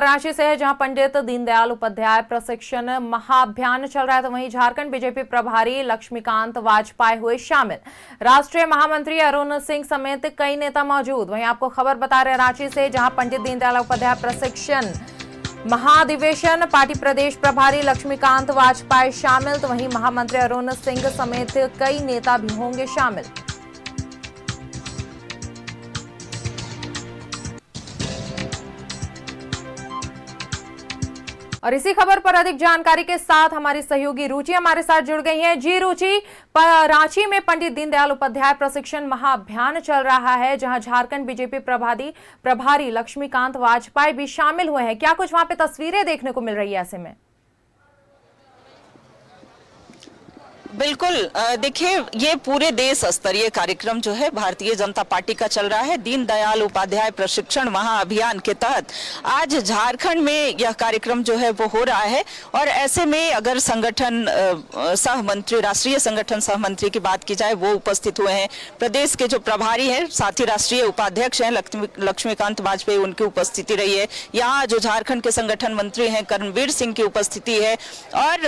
रांची से है, जहां पंडित दीनदयाल उपाध्याय प्रशिक्षण महाअभियान चल रहा है, तो वहीं झारखंड बीजेपी प्रभारी लक्ष्मीकांत वाजपेयी हुए शामिल। राष्ट्रीय महामंत्री अरुण सिंह समेत कई नेता मौजूद। वहीं आपको खबर बता रहे हैं रांची से, जहां पंडित दीनदयाल उपाध्याय प्रशिक्षण महाधिवेशन पार्टी प्रदेश प्रभारी लक्ष्मीकांत वाजपेयी शामिल, तो वहीं महामंत्री अरुण सिंह समेत कई नेता भी होंगे शामिल। और इसी खबर पर अधिक जानकारी के साथ हमारी सहयोगी रुचि हमारे साथ जुड़ गई हैं। जी रुचि, रांची में पंडित दीनदयाल उपाध्याय प्रशिक्षण महाअभियान चल रहा है, जहां झारखंड बीजेपी प्रभारी लक्ष्मीकांत वाजपेयी भी शामिल हुए हैं। क्या कुछ वहां पे तस्वीरें देखने को मिल रही है ऐसे में? बिल्कुल, देखिए, ये पूरे देश स्तरीय कार्यक्रम जो है भारतीय जनता पार्टी का चल रहा है। दीनदयाल उपाध्याय प्रशिक्षण महाअभियान के तहत आज झारखंड में यह कार्यक्रम जो है वो हो रहा है। और ऐसे में अगर संगठन सह मंत्री, राष्ट्रीय संगठन सह मंत्री की बात की जाए, वो उपस्थित हुए हैं। प्रदेश के जो प्रभारी हैं, साथ ही राष्ट्रीय उपाध्यक्ष हैं लक्ष्मीकांत वाजपेयी, उनकी उपस्थिति रही है। यहाँ जो झारखंड के संगठन मंत्री हैं कर्मवीर सिंह की उपस्थिति है। और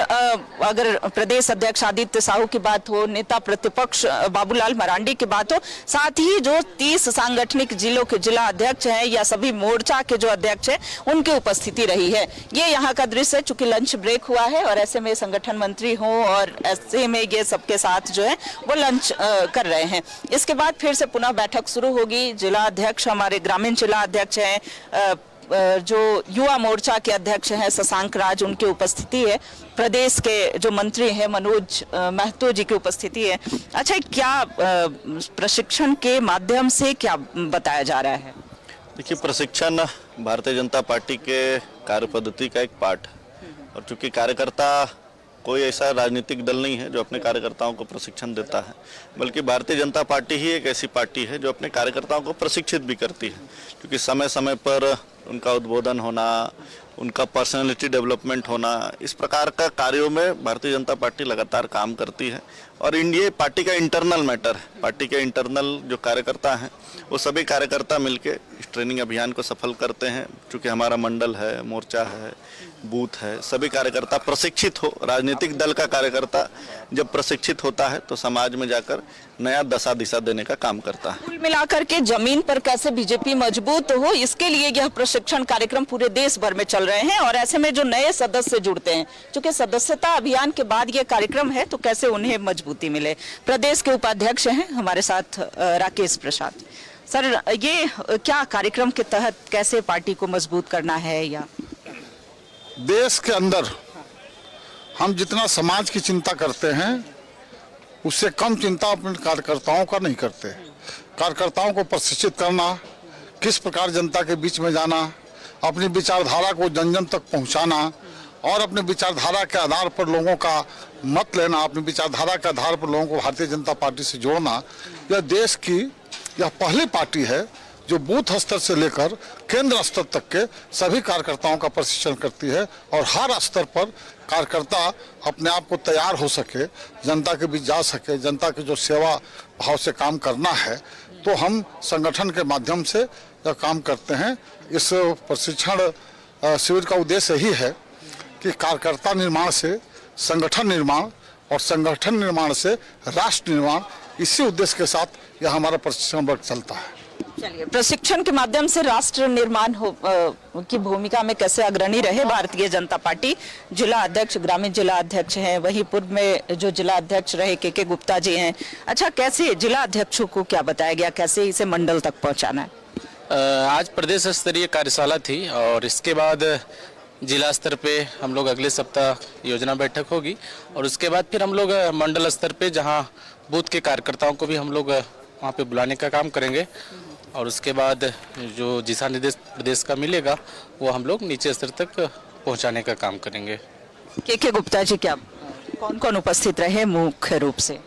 अगर प्रदेश अध्यक्ष आदित्य साहू की बात हो, नेता प्रतिपक्ष बाबूलाल मरांडी की बात हो, साथ ही जो 30 सांगठनिक जिलों के जिला अध्यक्ष हैं या सभी मोर्चा के जो अध्यक्ष हैं, उनकी उपस्थिति रही है। ये यहाँ का दृश्य है, चूंकि लंच ब्रेक हुआ है और ऐसे में संगठन मंत्री हो और ऐसे में ये सबके साथ जो है वो लंच कर रहे हैं। इसके बाद फिर से पुनः बैठक शुरू होगी। जिला अध्यक्ष, हमारे ग्रामीण जिला अध्यक्ष हैं, जो युवा मोर्चा के अध्यक्ष हैं शशांक राज, उनकी उपस्थिति है। प्रदेश के जो मंत्री हैं मनोज महतो जी की उपस्थिति है। अच्छा, क्या प्रशिक्षण के माध्यम से क्या बताया जा रहा है? देखिए, प्रशिक्षण भारतीय जनता पार्टी के कार्य पद्धति का एक पार्ट है। और चूंकि कार्यकर्ता कोई ऐसा राजनीतिक दल नहीं है जो अपने कार्यकर्ताओं को प्रशिक्षण देता है, बल्कि भारतीय जनता पार्टी ही एक ऐसी पार्टी है जो अपने कार्यकर्ताओं को प्रशिक्षित भी करती है। क्योंकि समय समय पर उनका उद्बोधन होना, उनका पर्सनालिटी डेवलपमेंट होना, इस प्रकार का कार्यों में भारतीय जनता पार्टी लगातार काम करती है। और ये पार्टी का इंटरनल मैटर है। पार्टी के इंटरनल जो कार्यकर्ता हैं, वो सभी कार्यकर्ता मिलके इस ट्रेनिंग अभियान को सफल करते हैं। चूँकि हमारा मंडल है, मोर्चा है, बूथ है, सभी कार्यकर्ता प्रशिक्षित हो। राजनीतिक दल का कार्यकर्ता जब प्रशिक्षित होता है तो समाज में जाकर नया दशा दिशा देने का काम करता है। कुल मिलाकर के जमीन पर कैसे बीजेपी मजबूत हो, इसके लिए यह प्रशिक्षण कार्यक्रम पूरे देश भर में चल रहे हैं। और ऐसे में जो नए सदस्य जुड़ते हैं, क्योंकि सदस्यता अभियान के बाद यह कार्यक्रम है, तो कैसे उन्हें मजबूती मिले। प्रदेश के उपाध्यक्ष हैं हमारे साथ राकेश प्रसाद सर, ये क्या कार्यक्रम के तहत कैसे पार्टी को मजबूत करना है? या देश के अंदर हम जितना समाज की चिंता करते हैं, उससे कम चिंता अपने कार्यकर्ताओं का नहीं करते। कार्यकर्ताओं को प्रशिक्षित करना, किस प्रकार जनता के बीच में जाना, अपनी विचारधारा को जन जन तक पहुंचाना और अपने विचारधारा के आधार पर लोगों का मत लेना, अपनी विचारधारा के आधार पर लोगों को भारतीय जनता पार्टी से जोड़ना, यह देश की यह पहली पार्टी है जो बूथ स्तर से लेकर केंद्र स्तर तक के सभी कार्यकर्ताओं का प्रशिक्षण करती है। और हर स्तर पर कार्यकर्ता अपने आप को तैयार हो सके, जनता के बीच जा सके, जनता की जो सेवा भाव से काम करना है, तो हम संगठन के माध्यम से यह काम करते हैं। इस प्रशिक्षण शिविर का उद्देश्य यही है कि कार्यकर्ता निर्माण से संगठन निर्माण और संगठन निर्माण से राष्ट्र निर्माण, इसी उद्देश्य के साथ यह हमारा प्रशिक्षण वर्ग चलता है। चलिए, प्रशिक्षण के माध्यम से राष्ट्र निर्माण की भूमिका में कैसे अग्रणी रहे भारतीय जनता पार्टी। जिला अध्यक्ष, ग्रामीण जिला अध्यक्ष हैं, वहीं पूर्व में जो जिला अध्यक्ष रहे के गुप्ता जी हैं। अच्छा, कैसे जिला अध्यक्षों को क्या बताया गया, कैसे इसे मंडल तक पहुंचाना है? आज प्रदेश स्तरीय कार्यशाला थी और इसके बाद जिला स्तर पे हम लोग अगले सप्ताह योजना बैठक होगी। और उसके बाद फिर हम लोग मंडल स्तर पे, जहां बूथ के कार्यकर्ताओं को भी हम लोग वहां पे बुलाने का काम करेंगे। और उसके बाद जो दिशा निर्देश प्रदेश का मिलेगा, वो हम लोग नीचे स्तर तक पहुंचाने का काम करेंगे। के गुप्ता जी, क्या कौन कौन उपस्थित रहे मुख्य रूप से?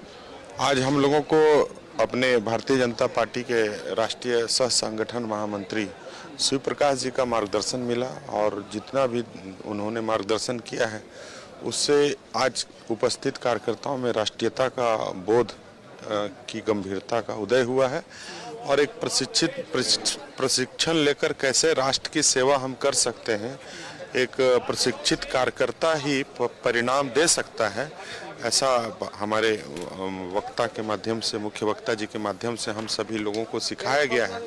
आज हम लोगों को अपने भारतीय जनता पार्टी के राष्ट्रीय सह संगठन महामंत्री शिव प्रकाश जी का मार्गदर्शन मिला। और जितना भी उन्होंने मार्गदर्शन किया है, उससे आज उपस्थित कार्यकर्ताओं में राष्ट्रीयता का बोध की गंभीरता का उदय हुआ है। और एक प्रशिक्षण लेकर कैसे राष्ट्र की सेवा हम कर सकते हैं, एक प्रशिक्षित कार्यकर्ता ही परिणाम दे सकता है, ऐसा हमारे वक्ता के माध्यम से, मुख्य वक्ता जी के माध्यम से हम सभी लोगों को सिखाया गया है।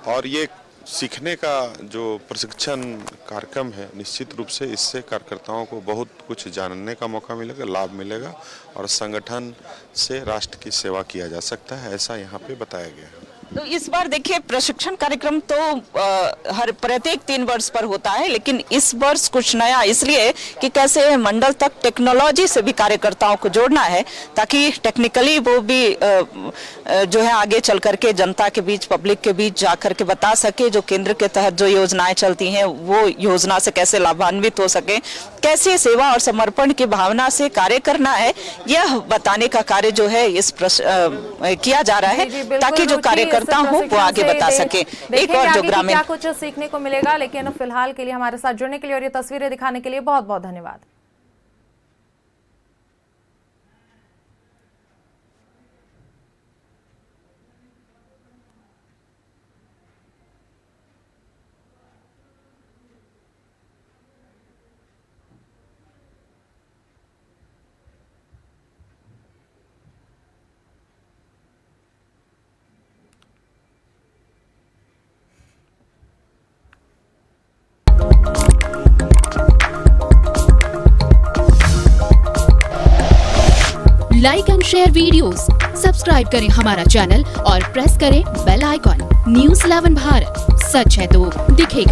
और ये सीखने का जो प्रशिक्षण कार्यक्रम है, निश्चित रूप से इससे कार्यकर्ताओं को बहुत कुछ जानने का मौका मिलेगा, लाभ मिलेगा और संगठन से राष्ट्र की सेवा किया जा सकता है, ऐसा यहाँ पे बताया गया है। तो इस बार देखिए प्रशिक्षण कार्यक्रम तो हर प्रत्येक 3 वर्ष पर होता है, लेकिन इस वर्ष कुछ नया इसलिए कि कैसे मंडल तक टेक्नोलॉजी से भी कार्यकर्ताओं को जोड़ना है, ताकि टेक्निकली वो भी जो है आगे चल करके जनता के बीच, पब्लिक के बीच जा करके बता सके, जो केंद्र के तहत जो योजनाएं चलती हैं वो योजना से कैसे लाभान्वित हो सके, कैसे सेवा और समर्पण की भावना से कार्य करना है, यह बताने का कार्य जो है इस किया जा रहा है, ताकि जो कार्यकर्ता हो वो आगे बता सके। एक और जो ग्रामीण क्या कुछ सीखने को मिलेगा, लेकिन फिलहाल के लिए हमारे साथ जुड़ने के लिए और ये तस्वीरें दिखाने के लिए बहुत बहुत धन्यवाद। Like and share videos, subscribe करें हमारा चैनल और प्रेस करें बेल आइकॉन। न्यूज़ 11 भारत, सच है तो दिखेगा।